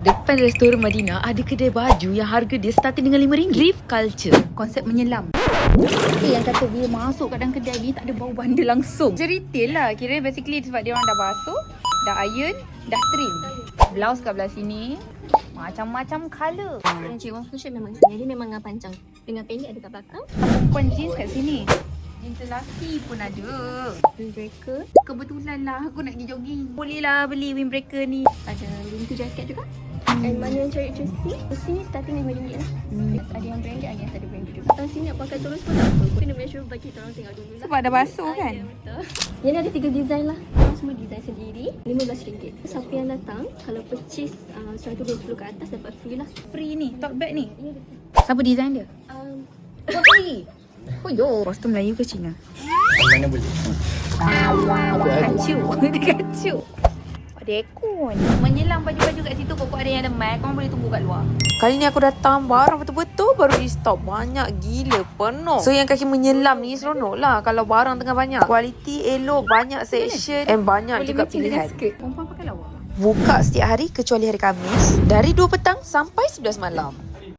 Depan restoran Madinah ada kedai baju yang harga dia starting dengan RM5. Thrift culture. Konsep menyelam. Yang kata bila masuk kadang kedai ni tak ada bau benda langsung. Macam retail lah. Kira basically sebab dia orang dah basuh, dah iron, dah trim. Blouse kat belah sini. Macam-macam colour. Cik Wang Fusion memang sini. Dia memang panjang. Dengan pendek ada kat belakang. Perempuan jeans kat sini. Jeans lelaki pun ada. Windbreaker. Kebetulan lah aku nak pergi jogging. Boleh lah beli windbreaker ni. Ada winter jacket juga. And mana yang cari jersey? Jersey ni starting RM5 lah. Yes, ada yang branded, ada yang tak ada branded juga. Atas sini nak pakai terus pun tak apa. Kena make sure bagi kita orang tengok dulu lah. Sebab dah basuh kan? Ya, betul. Yang ni ada 3 design lah. Orang semua design sendiri. RM15. Siapa yang datang, kalau purchase 120 ke atas dapat free lah. Free ni, tote bag ni. Ya, betul. Siapa design dia? Free. Oh yo. Kostum Melayu ke Cina? Mana boleh? Kacau. Dia kacau. Ada aircon. Menyelam baju-baju kat situ. Pokok ada yang ada mic. Korang boleh tunggu kat luar. Kali ni aku datang barang betul-betul baru di stop. Banyak gila. Penuh. So yang kaki menyelam ni seronok lah. Kalau barang tengah banyak. Kualiti elok. Banyak section. And banyak juga pilihan. Perempuan pakai lawa. Buka setiap hari kecuali hari Khamis. Dari 2 petang sampai 11 malam.